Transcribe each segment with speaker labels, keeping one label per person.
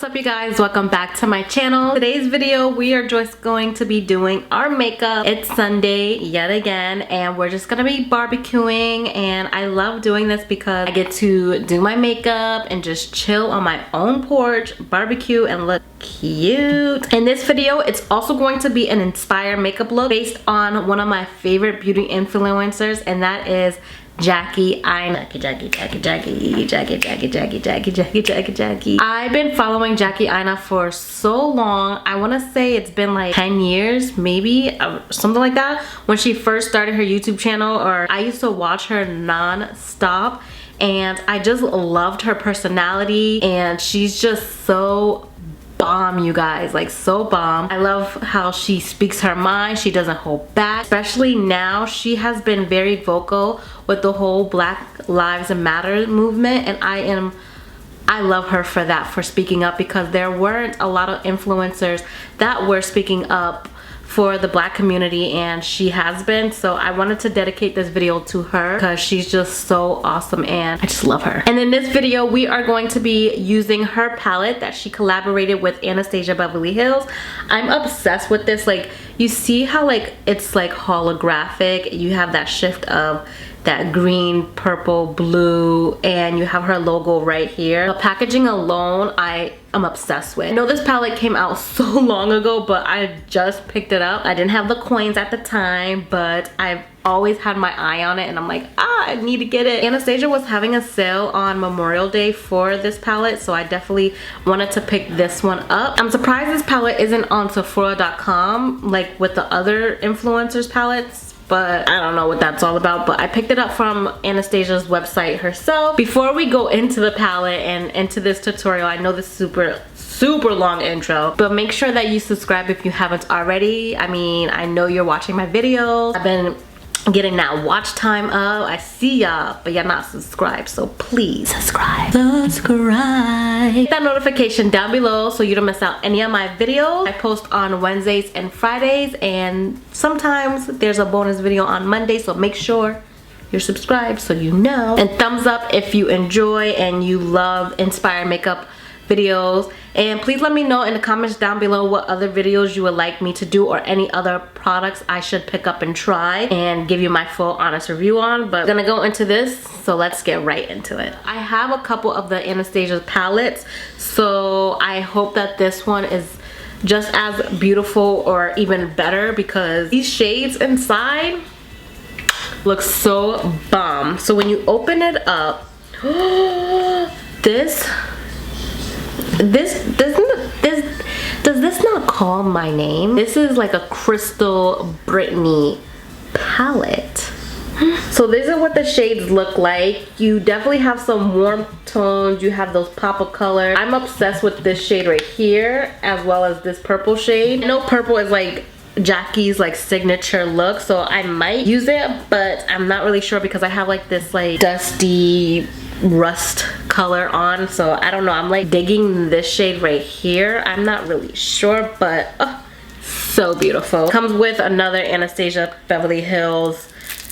Speaker 1: What's up you guys, welcome back to my channel. Today's video we are just going to be doing our makeup. It's Sunday yet again and we're just gonna be barbecuing, and I love doing this because I get to do my makeup and just chill on my own porch, barbecue, and look cute. In this video it's also going to be an inspired makeup look based on one of my favorite beauty influencers, and that is Jackie Aina. Jackie. I've been following Jackie Aina for so long. I want to say it's been like 10 years, maybe, something like that, when she first started her YouTube channel, or I used to watch her non-stop, and I just loved her personality, and she's just so bomb, you guys, like so bomb. I love how she speaks her mind. She doesn't hold back, especially now. She has been very vocal with the whole Black Lives Matter movement, and I love her for that, for speaking up, because there weren't a lot of influencers that were speaking up for the Black community, and she has been. So I wanted to dedicate this video to her because she's just so awesome and I just love her. And in this video we are going to be using her palette that she collaborated with Anastasia Beverly Hills. I'm obsessed with this. Like, you see how like it's like holographic, you have that shift of that green, purple, blue, and you have her logo right here. The packaging alone I am obsessed with. I know this palette came out so long ago, but I just picked it up. I didn't have the coins at the time, but I've always had my eye on it, and I'm like, I need to get it. Anastasia was having a sale on Memorial Day for this palette, so I definitely wanted to pick this one up. I'm surprised this palette isn't on Sephora.com like with the other influencers palettes, but I don't know what that's all about. But I picked it up from Anastasia's website herself. Before we go into the palette and into this tutorial, I know this is super long intro, but make sure that you subscribe if you haven't already. I mean, I know you're watching my videos. I've been getting that watch time up. I see y'all, but you're not subscribed, so please subscribe. Hit that notification down below so you don't miss out any of my videos. I post on Wednesdays and Fridays, and sometimes there's a bonus video on Monday, so make sure you're subscribed so you know. And thumbs up if you enjoy and you love inspired makeup videos, and please let me know in the comments down below what other videos you would like me to do, or any other products I should pick up and try and give you my full honest review on. But I'm gonna go into this, so let's get right into it. I have a couple of the Anastasia palettes, so I hope that this one is just as beautiful or even better, because these shades inside look so bomb. So when you open it up, does this not call my name? This is like a Crystal Brittany palette. So these are what the shades look like. You definitely have some warm tones. You have those pop of color. I'm obsessed with this shade right here, as well as this purple shade. I know purple is like Jackie's like signature look, so I might use it, but I'm not really sure because I have like this like dusty rust color on, so I don't know. I'm like digging this shade right here. I'm not really sure, but so beautiful. Comes with another Anastasia Beverly Hills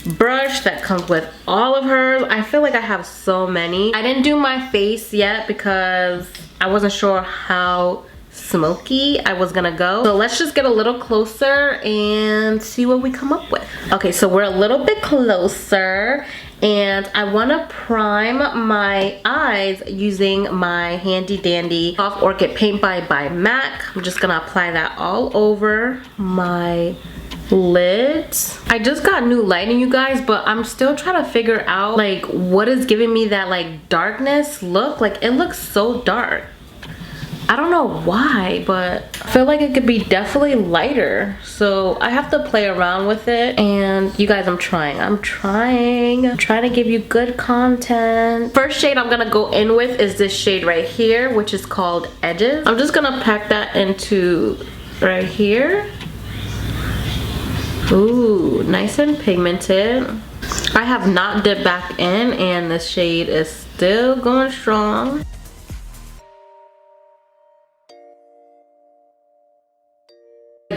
Speaker 1: brush that comes with all of hers. I feel like I have so many. I didn't do my face yet because I wasn't sure how smoky I was gonna go. So let's just get a little closer and see what we come up with. Okay, so we're a little bit closer, and I want to prime my eyes using my handy dandy Soft Orchid Paint by MAC. I'm just gonna apply that all over my lids. I just got new lighting, you guys, but I'm still trying to figure out like what is giving me that like darkness look. Like, it looks so dark. I don't know why, but I feel like it could be definitely lighter. So I have to play around with it. And you guys, I'm trying to give you good content. First shade I'm gonna go in with is this shade right here, which is called Edges. I'm just gonna pack that into right here. Ooh, nice and pigmented. I have not dipped back in, and this shade is still going strong.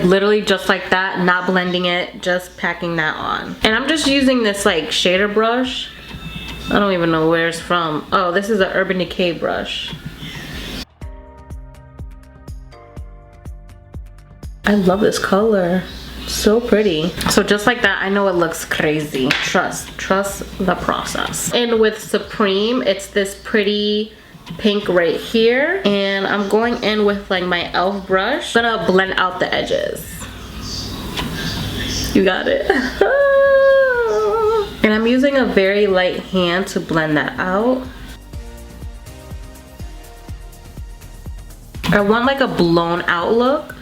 Speaker 1: Literally just like that, not blending it, just packing that on. And I'm just using this like shader brush. I don't even know where it's from. Oh, this is an Urban Decay brush. I love this color. So pretty. So just like that, I know it looks crazy. Trust the process. And with Supreme, it's this pretty pink right here. And I'm going in with like my E.L.F brush. I'm gonna blend out the edges. You got it. And I'm using a very light hand to blend that out. I want like a blown out look.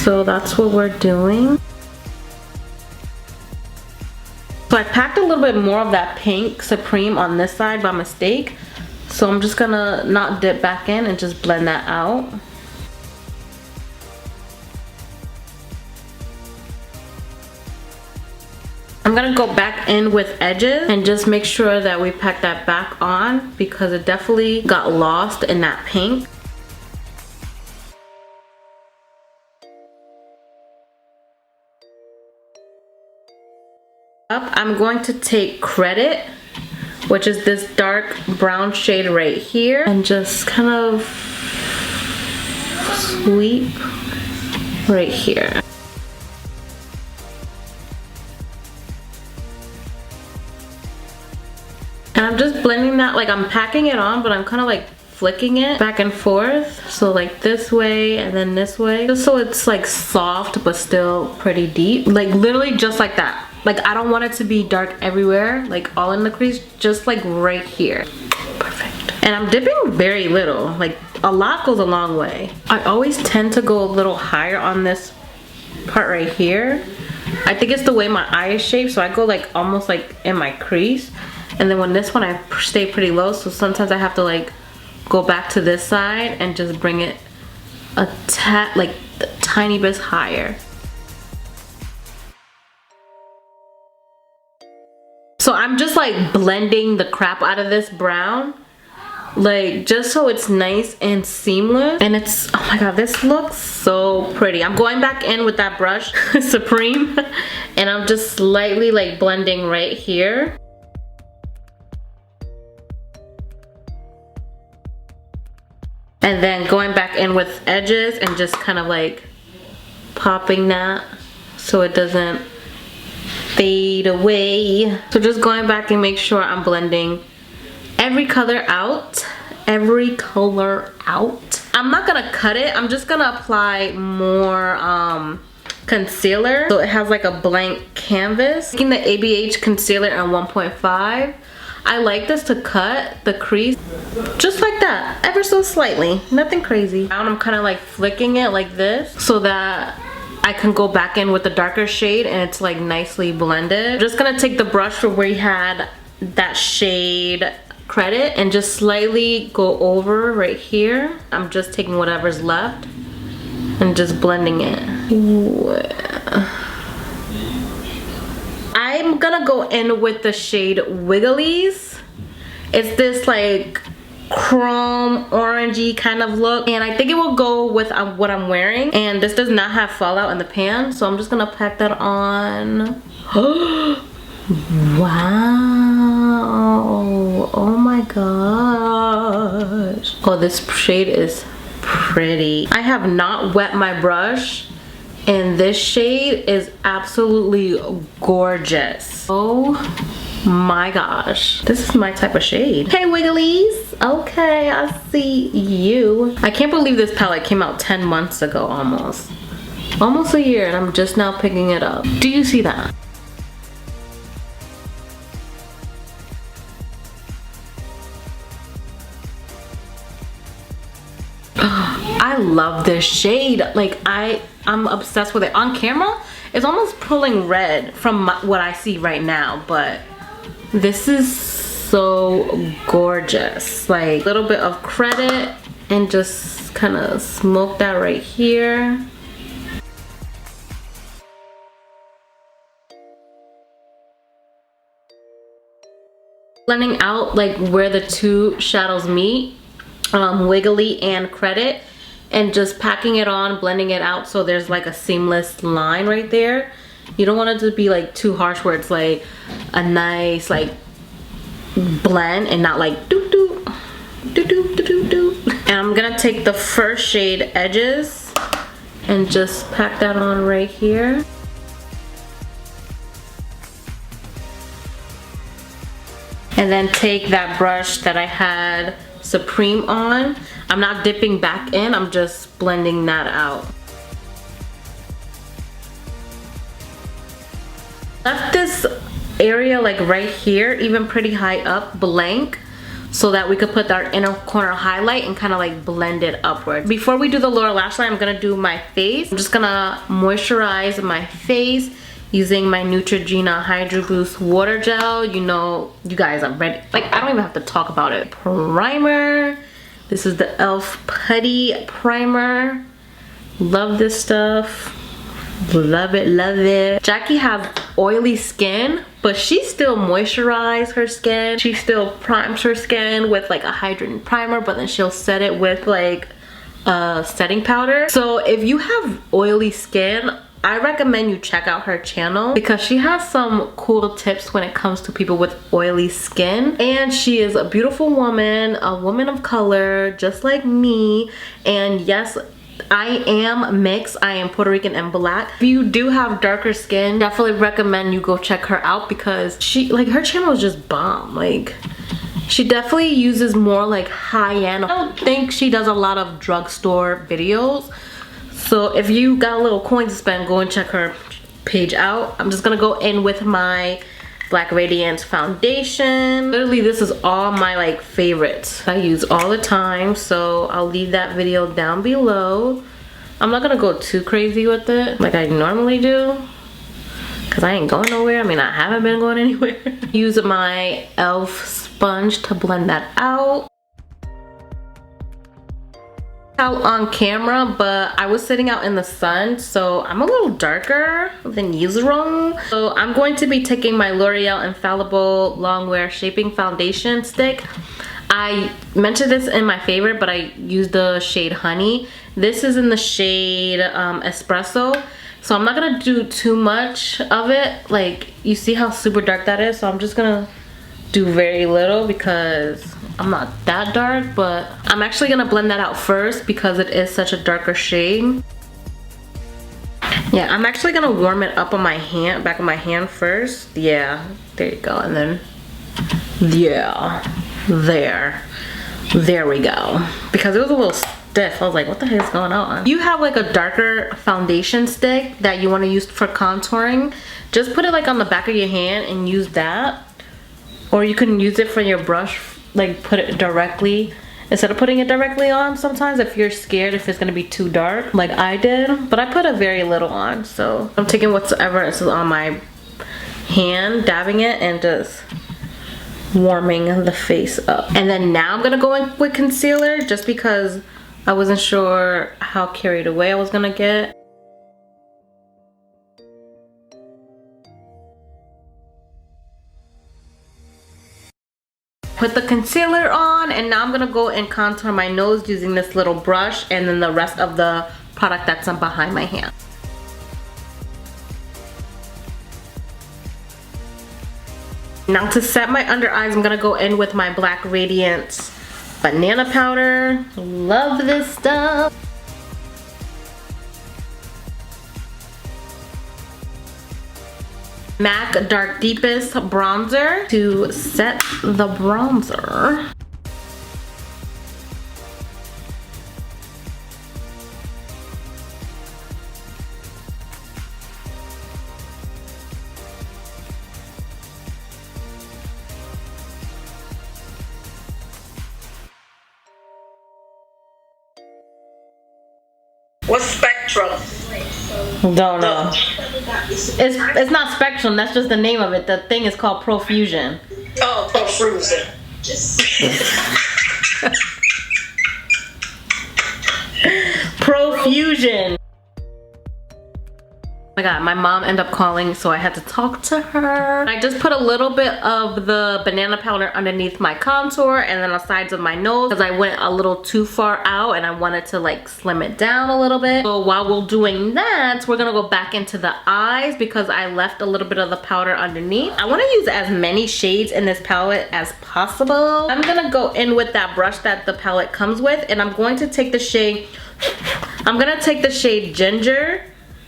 Speaker 1: So that's what we're doing. So I packed a little bit more of that pink Supreme on this side by mistake. So I'm just gonna not dip back in and just blend that out. I'm gonna go back in with edges and just make sure that we pack that back on because it definitely got lost in that pink. I'm going to take Credit, which is this dark brown shade right here, and just kind of sweep right here. And I'm just blending that, like I'm packing it on, but I'm kind of like flicking it back and forth. So like this way and then this way, just so it's like soft but still pretty deep. Like literally just like that. Like I don't want it to be dark everywhere, like all in the crease, just like right here. Perfect. And I'm dipping very little, like a lot goes a long way. I always tend to go a little higher on this part right here. I think it's the way my eye is shaped, so I go like almost like in my crease. And then when this one, I stay pretty low, so sometimes I have to like go back to this side and just bring it a tad, like a tiny bit higher. So I'm just like blending the crap out of this brown, like just so it's nice and seamless. And it's, oh my god, this looks so pretty. I'm going back in with that brush, Supreme, and I'm just slightly like blending right here. And then going back in with edges and just kind of like popping that so it doesn't fade away. So just going back and make sure I'm blending every color out. Every color out. I'm not gonna cut it. I'm just gonna apply more concealer. So it has like a blank canvas. Taking the ABH concealer in 1.5. I like this to cut the crease just like that, ever so slightly, nothing crazy. Now I'm kind of like flicking it like this so that I can go back in with the darker shade and it's like nicely blended. I'm just gonna take the brush from where we had that shade Credit and just slightly go over right here. I'm just taking whatever's left and just blending it. I'm gonna go in with the shade Wigglies. It's this like chrome orangey kind of look, and I think it will go with what I'm wearing. And this does not have fallout in the pan, so I'm just gonna pack that on. Wow, oh my gosh. Oh, this shade is pretty. I have not wet my brush, and this shade is absolutely gorgeous. Oh my gosh, this is my type of shade. Hey Wigglies, okay, I see you. I can't believe this palette came out 10 months ago almost a year, and I'm just now picking it up. Do you see that? I love this shade. Like I'm obsessed with it. On camera, it's almost pulling red from what I see right now, but this is so gorgeous. Like a little bit of Credit and just kind of smoke that right here. Blending out like where the two shadows meet, Wiggly and Credit, and just packing it on, blending it out so there's like a seamless line right there. You don't want it to be like too harsh where it's like a nice like blend and not like doo doo doo doo doo doo doo. And I'm gonna take the first shade Edges and just pack that on right here. And then take that brush that I had Supreme on. I'm not dipping back in, I'm just blending that out. Left this area like right here, even pretty high up, blank, so that we could put our inner corner highlight and kind of like blend it upward. Before we do the lower lash line, I'm gonna do my face. I'm just gonna moisturize my face using my Neutrogena Hydro Boost Water Gel. You know, you guys are ready. Like, I don't even have to talk about it. Primer. This is the E.L.F. Putty Primer. Love this stuff. Love it, love it. Jackie has oily skin, but she still moisturizes her skin. She still primes her skin with like a hydrating primer, but then she'll set it with like a setting powder. So if you have oily skin, I recommend you check out her channel because she has some cool tips when it comes to people with oily skin. And she is a beautiful woman, a woman of color, just like me. And yes, I am mixed. I am Puerto Rican and black. If you do have darker skin, definitely recommend you go check her out because she, like, her channel is just bomb. Like, she definitely uses more like high-end. I don't think she does a lot of drugstore videos. So if you got a little coin to spend, go and check her page out. I'm just gonna go in with my Black Radiance foundation. Literally, this is all my like favorites I use all the time, so I'll leave that video down below. I'm not gonna go too crazy with it like I normally do because I ain't going nowhere. I mean, I haven't been going anywhere. Use my E.L.F. sponge to blend that out. Out on camera, but I was sitting out in the sun, so I'm a little darker than usual. So I'm going to be taking my L'Oreal Infallible Longwear Shaping Foundation Stick. I mentioned this in my favorite, but I used the shade Honey. This is in the shade Espresso. So I'm not gonna do too much of it. Like, you see how super dark that is? So I'm just gonna do very little because I'm not that dark, but I'm actually gonna blend that out first because it is such a darker shade. Yeah, I'm actually gonna warm it up on my hand, back of my hand first. Yeah, there you go. And then, yeah, there we go. Because it was a little stiff. I was like, what the heck is going on? You have like a darker foundation stick that you wanna use for contouring. Just put it like on the back of your hand and use that. Or you can use it for your brush, like put it directly instead of putting it directly on sometimes if you're scared if it's gonna be too dark like I did. But I put a very little on, so I'm taking whatever is on my hand, dabbing it and just warming the face up. And then now I'm gonna go in with concealer just because I wasn't sure how carried away I was gonna get. Put the concealer on, and now I'm gonna go and contour my nose using this little brush and then the rest of the product that's behind my hand. Now to set my under eyes, I'm gonna go in with my Black Radiance banana powder. Love this stuff. MAC Dark Deepest bronzer to set the bronzer.
Speaker 2: What's Spectrum?
Speaker 1: Don't know. It's not Spectrum, that's just the name of it. The thing is called Profusion.
Speaker 2: Oh, Profusion.
Speaker 1: Profusion. Oh my god, my mom ended up calling, so I had to talk to her. I just put a little bit of the banana powder underneath my contour and then the sides of my nose because I went a little too far out and I wanted to like slim it down a little bit. So while we're doing that, we're gonna go back into the eyes because I left a little bit of the powder underneath. I want to use as many shades in this palette as possible. I'm gonna go in with that brush that the palette comes with, and I'm going to take the shade Ginger,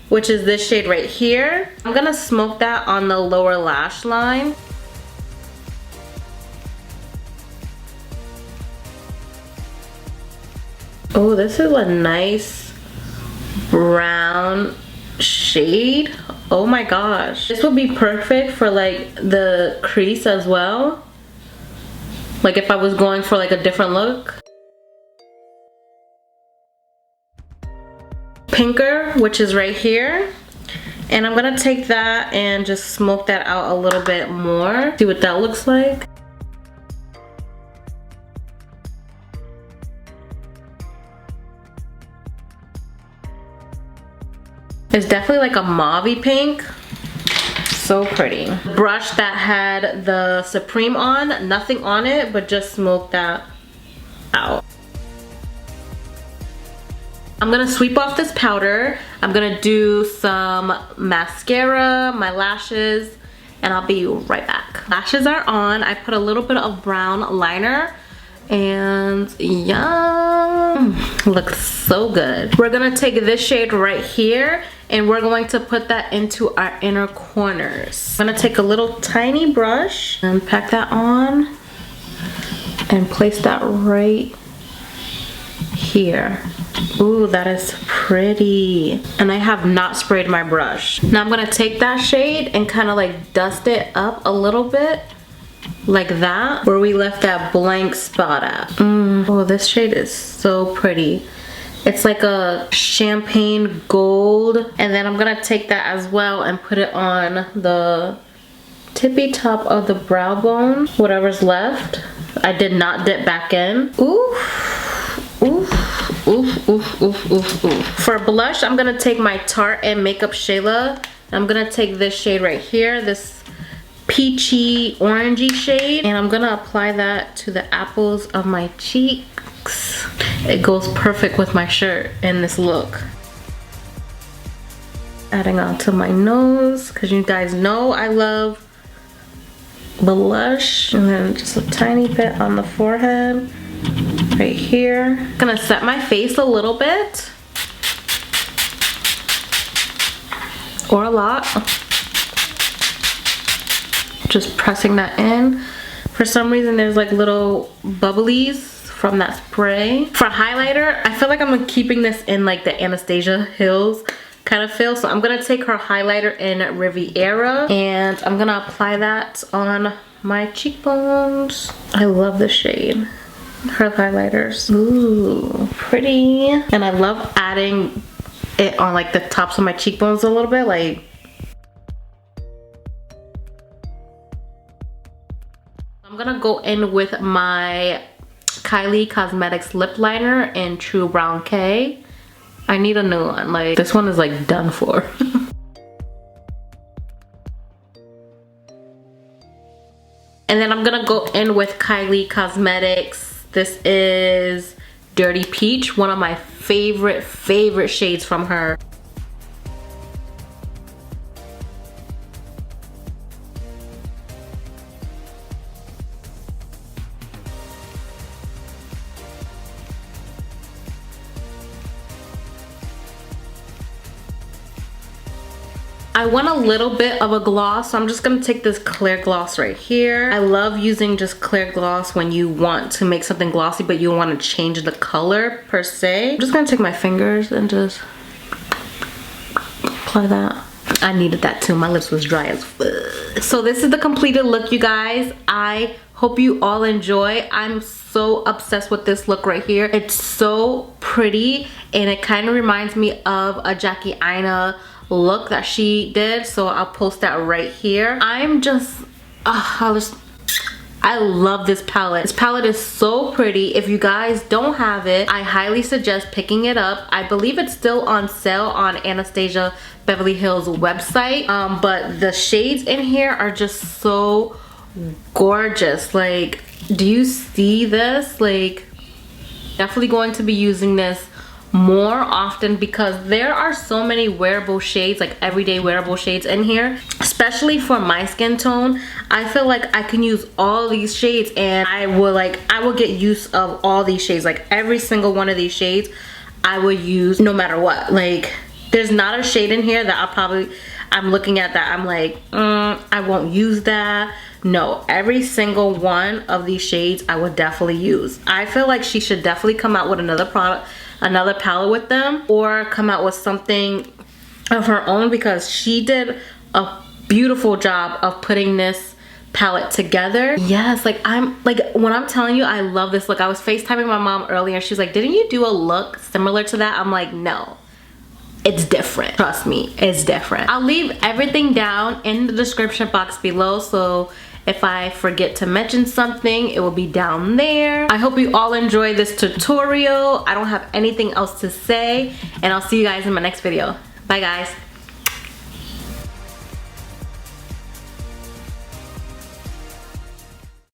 Speaker 1: which is this shade right here. I'm gonna smoke that on the lower lash line. Oh, this is a nice brown shade. Oh my gosh. This would be perfect for like the crease as well. Like if I was going for like a different look. Pinker, which is right here, and I'm gonna take that and just smoke that out a little bit more. See what that looks like. It's definitely like a mauve-y pink. So pretty. Brush that had the Supreme on, nothing on it, but just smoke that out. I'm gonna sweep off this powder. I'm gonna do some mascara, my lashes, and I'll be right back. Lashes are on. I put a little bit of brown liner and yum, looks so good. We're gonna take this shade right here and we're going to put that into our inner corners. I'm gonna take a little tiny brush and pack that on and place that right here. Ooh, that is pretty. And I have not sprayed my brush. Now I'm gonna take that shade and kind of like dust it up a little bit, like that, where we left that blank spot at. Oh, this shade is so pretty. It's like a champagne gold. And then I'm gonna take that as well and put it on the tippy top of the brow bone, whatever's left. I did not dip back in. Ooh, ooh. Oof, oof, oof, oof, oof. For blush, I'm gonna take my Tarte and Makeup Shayla. I'm gonna take this shade right here, this peachy orangey shade, and I'm gonna apply that to the apples of my cheeks. It goes perfect with my shirt and this look. Adding onto my nose, because you guys know I love blush. And then just a tiny bit on the forehead. Right here. Gonna set my face a little bit. Or a lot. Just pressing that in. For some reason there's like little bubblies from that spray. For highlighter, I feel like I'm keeping this in like the Anastasia Hills kind of feel. So I'm gonna take her highlighter in Riviera and I'm gonna apply that on my cheekbones. I love the shade. Her highlighters. Ooh, pretty. And I love adding it on like the tops of my cheekbones a little bit, like. I'm gonna go in with my Kylie Cosmetics lip liner in True Brown K. I need a new one. Like, this one is like done for. And then I'm gonna go in with Kylie Cosmetics. This is Dirty Peach, one of my favorite shades from her. I want a little bit of a gloss, so I'm just gonna take this clear gloss right here. I love using just clear gloss when you want to make something glossy but you want to change the color per se. I'm just gonna take my fingers and just apply that. I needed that too, my lips was dry as fuck. So this is the completed look, you guys. I hope you all enjoy. I'm so obsessed with this look right here. It's so pretty and it kind of reminds me of a Jackie Aina look that she did, so I'll post that right here. I I love this palette. This palette is so pretty. If you guys don't have it, I highly suggest picking it up. I believe it's still on sale on Anastasia Beverly Hills website, but the shades in here are just so gorgeous. Like, do you see this? Like, definitely going to be using this more often because there are so many wearable shades, like everyday wearable shades in here, especially for my skin tone. I feel like I can use all these shades and I will get use of all these shades. Like every single one of these shades I will use no matter what. Like there's not a shade in here that I'm looking at that I'm like, I won't use that. No, every single one of these shades I would definitely use. I feel like she should definitely come out with another palette with them, or come out with something of her own, because she did a beautiful job of putting this palette together. Yes, like when I'm telling you I love this look. I was FaceTiming my mom earlier. She's like, didn't you do a look similar to that? I'm like, no. It's different. Trust me, it's different. I'll leave everything down in the description box below, so if I forget to mention something, it will be down there. I hope you all enjoy this tutorial. I don't have anything else to say, and I'll see you guys in my next video. Bye guys.